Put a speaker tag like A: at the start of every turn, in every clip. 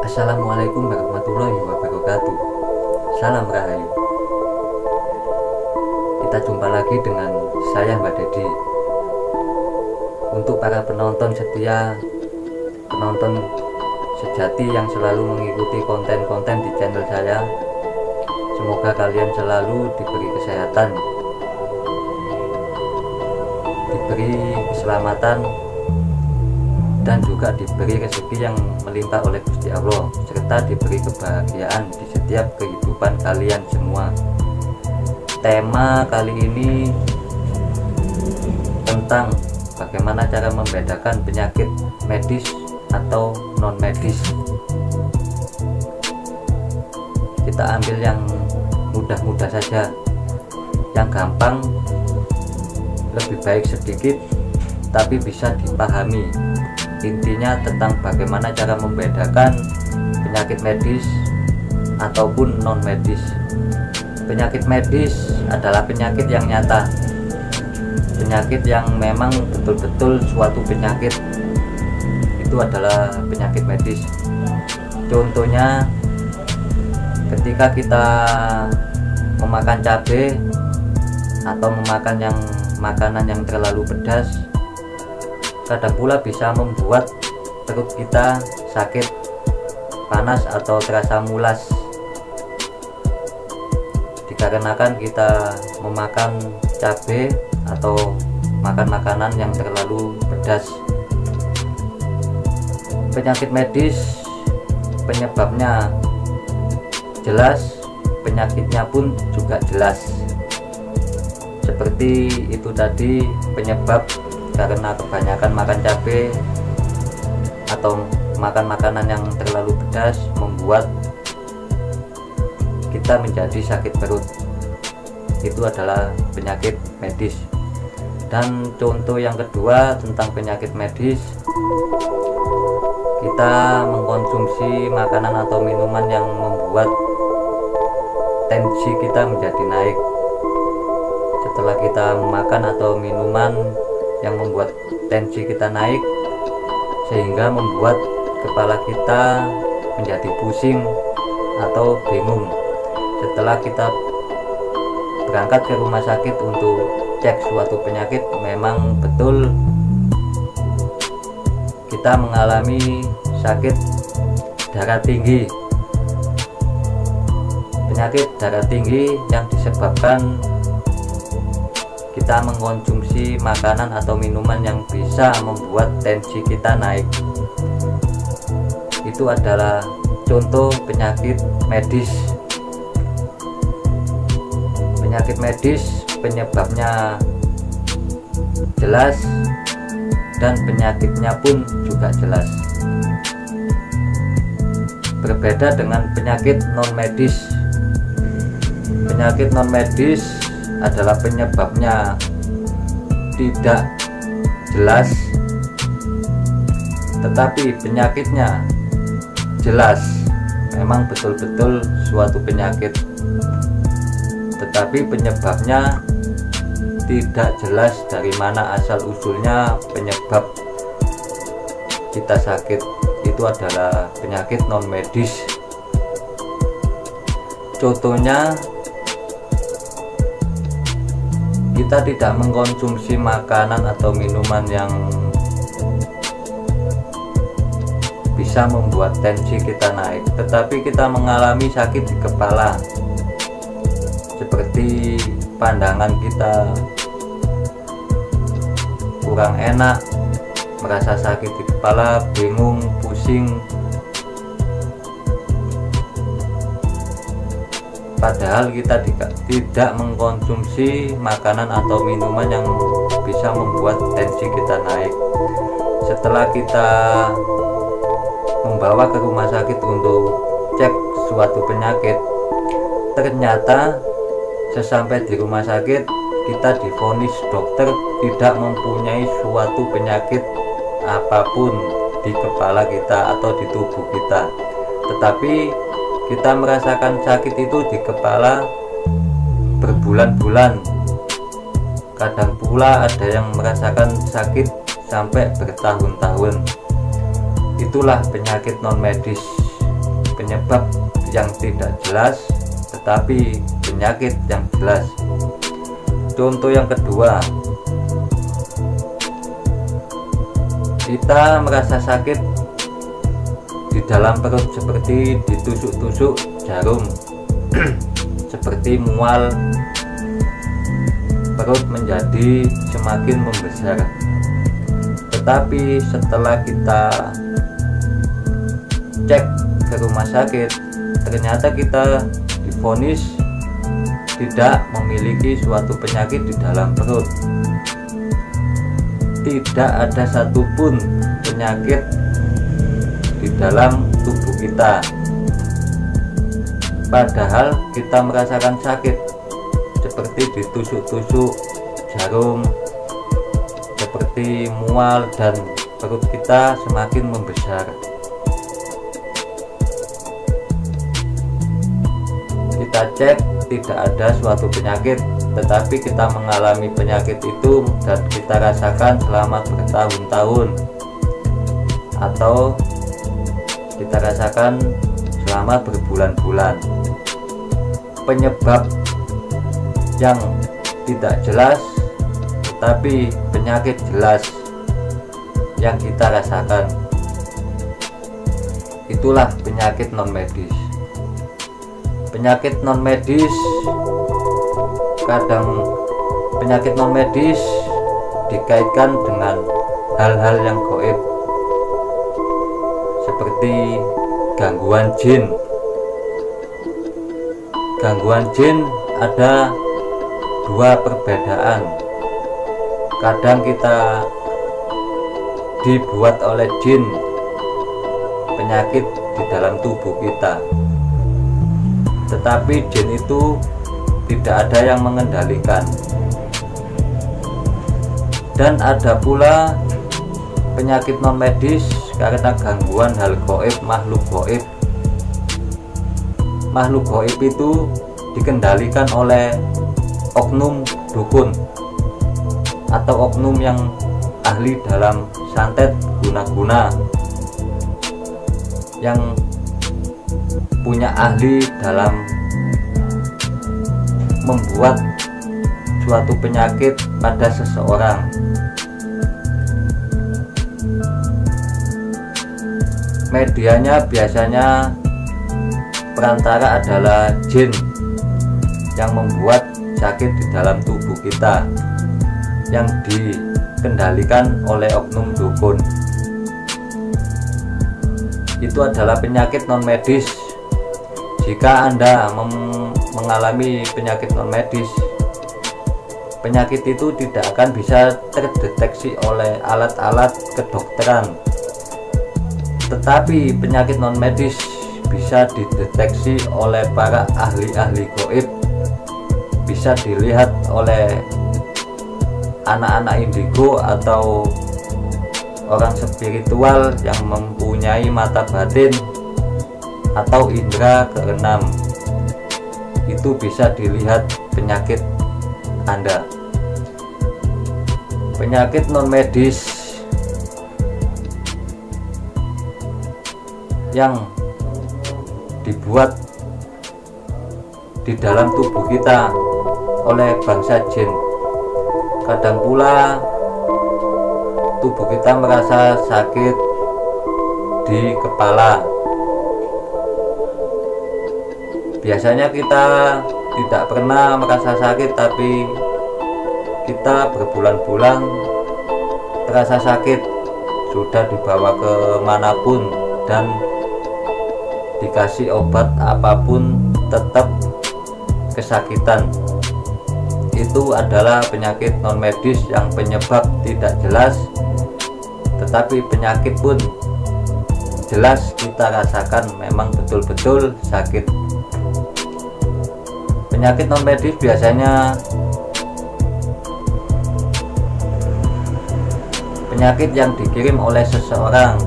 A: Assalamualaikum warahmatullahi wabarakatuh. Salam Rahayu. Kita jumpa lagi dengan saya Mbak Dedi. Untuk para penonton setia, penonton sejati yang selalu mengikuti konten-konten di channel saya, semoga kalian selalu diberi kesehatan, diberi keselamatan, dan juga diberi rezeki yang melimpah oleh Gusti Allah, serta diberi kebahagiaan di setiap kehidupan kalian semua. Tema kali ini tentang bagaimana cara membedakan penyakit medis atau non medis. Kita ambil yang mudah-mudah saja, yang gampang, lebih baik sedikit tapi bisa dipahami. Intinya tentang bagaimana cara membedakan penyakit medis ataupun non medis. Penyakit medis adalah penyakit yang nyata, penyakit yang memang betul-betul suatu penyakit. Itu adalah penyakit medis. Contohnya ketika kita memakan cabai atau memakan makanan yang terlalu pedas, kadang pula bisa membuat perut kita sakit, panas atau terasa mulas, dikarenakan kita memakan cabai atau makan makanan yang terlalu pedas. Penyakit medis penyebabnya jelas, penyakitnya pun juga jelas. Seperti itu tadi, penyebab karena kebanyakan makan cabai atau makan makanan yang terlalu pedas membuat kita menjadi sakit perut. Itu adalah penyakit medis. Dan contoh yang kedua tentang penyakit medis, kita mengkonsumsi makanan atau minuman yang membuat tensi kita menjadi naik. Setelah kita makan atau minuman yang membuat tensi kita naik, sehingga membuat kepala kita menjadi pusing atau bingung. Setelah kita berangkat ke rumah sakit untuk cek suatu penyakit, memang betul kita mengalami sakit darah tinggi. Penyakit darah tinggi yang disebabkan kita mengkonsumsi makanan atau minuman yang bisa membuat tensi kita naik. Itu adalah contoh penyakit medis. Penyakit medis penyebabnya jelas dan penyakitnya pun juga jelas. Berbeda dengan penyakit non medis. Penyakit non medis adalah penyebabnya tidak jelas, tetapi penyakitnya jelas. Memang betul-betul suatu penyakit, tetapi penyebabnya tidak jelas dari mana asal usulnya penyebab kita sakit. Itu adalah penyakit non medis. Contohnya, kita tidak mengkonsumsi makanan atau minuman yang bisa membuat tensi kita naik, tetapi kita mengalami sakit di kepala, seperti pandangan kita kurang enak, merasa sakit di kepala, bingung, pusing, padahal kita tidak mengkonsumsi makanan atau minuman yang bisa membuat tensi kita naik. Setelah kita membawa ke rumah sakit untuk cek suatu penyakit, ternyata sesampai di rumah sakit kita divonis dokter tidak mempunyai suatu penyakit apapun di kepala kita atau di tubuh kita, tetapi kita merasakan sakit itu di kepala berbulan-bulan. Kadang pula ada yang merasakan sakit sampai bertahun-tahun. Itulah penyakit non medis. penyebab yang tidak jelas tetapi penyakit yang jelas. Contoh yang kedua, kita merasa sakit di dalam perut seperti ditusuk-tusuk jarum, seperti mual, perut menjadi semakin membesar. Tetapi setelah kita cek ke rumah sakit, ternyata kita divonis tidak memiliki suatu penyakit di dalam perut. Tidak ada satupun penyakit di dalam tubuh kita, padahal kita merasakan sakit seperti ditusuk-tusuk jarum, seperti mual, dan perut kita semakin membesar. Kita cek tidak ada suatu penyakit, tetapi kita mengalami penyakit itu dan kita rasakan selama bertahun-tahun, atau kita rasakan selama berbulan-bulan. Penyebab yang tidak jelas tetapi penyakit jelas yang kita rasakan, itulah penyakit non medis. Penyakit non medis, kadang penyakit non medis dikaitkan dengan hal-hal yang gaib seperti gangguan jin. Gangguan jin ada dua perbedaan. Kadang kita dibuat oleh jin penyakit di dalam tubuh kita, tetapi jin itu tidak ada yang mengendalikan. Dan ada pula penyakit non medis karena gangguan hal gaib, makhluk gaib. Makhluk gaib itu dikendalikan oleh oknum dukun atau oknum yang ahli dalam santet guna-guna, yang punya ahli dalam membuat suatu penyakit pada seseorang. Medianya biasanya perantara adalah jin yang membuat sakit di dalam tubuh kita, yang dikendalikan oleh oknum dukun. Itu adalah penyakit non medis. Jika Anda mengalami penyakit non medis, penyakit itu tidak akan bisa terdeteksi oleh alat-alat kedokteran, tetapi penyakit non medis bisa dideteksi oleh para ahli-ahli gaib, bisa dilihat oleh anak-anak indigo atau orang spiritual yang mempunyai mata batin atau indera keenam. Itu bisa dilihat penyakit Anda. Penyakit non medis yang dibuat di dalam tubuh kita oleh bangsa jin. Kadang pula tubuh kita merasa sakit di kepala. Biasanya kita tidak pernah merasa sakit, tapi kita berbulan-bulan terasa sakit, sudah dibawa ke manapun dan dikasih obat apapun tetap kesakitan. Itu adalah penyakit non medis yang penyebab tidak jelas, tetapi penyakit pun jelas kita rasakan memang betul-betul sakit. Penyakit non medis biasanya penyakit yang dikirim oleh seseorang,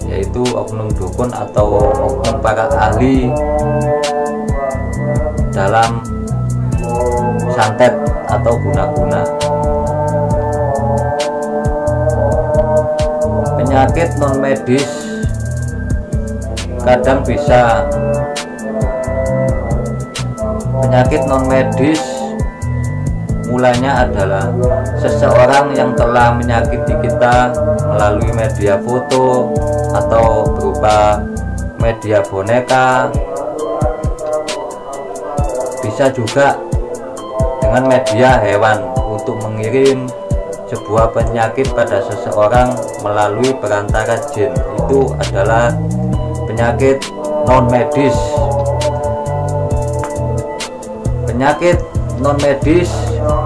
A: yaitu oknum dukun atau oknum para ahli dalam santet atau guna-guna. Penyakit non medis Kadang bisa penyakit non medis mulanya adalah seseorang yang telah menyakiti kita melalui media foto atau berupa media boneka, bisa juga dengan media hewan untuk mengirim sebuah penyakit pada seseorang melalui perantara jin. Itu adalah penyakit non medis. Penyakit non medis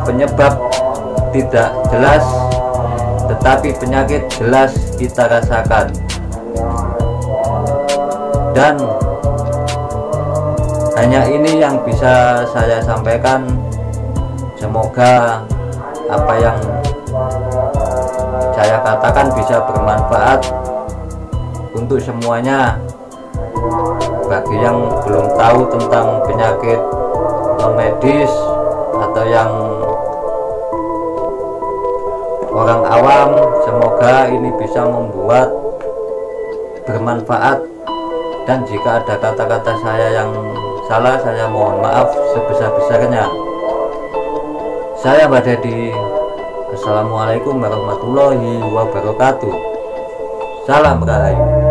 A: penyebab tidak jelas, tetapi penyakit jelas kita rasakan. Dan hanya ini yang bisa saya sampaikan. Semoga apa yang saya katakan bisa bermanfaat untuk semuanya. Bagi yang belum tahu tentang penyakit non medis atau yang orang awam, semoga ini bisa membuat bermanfaat. Dan jika ada kata-kata saya yang salah, saya mohon maaf sebesar-besarnya. Saya Mbak Dedi. Assalamualaikum warahmatullahi wabarakatuh. Salam Rahayu.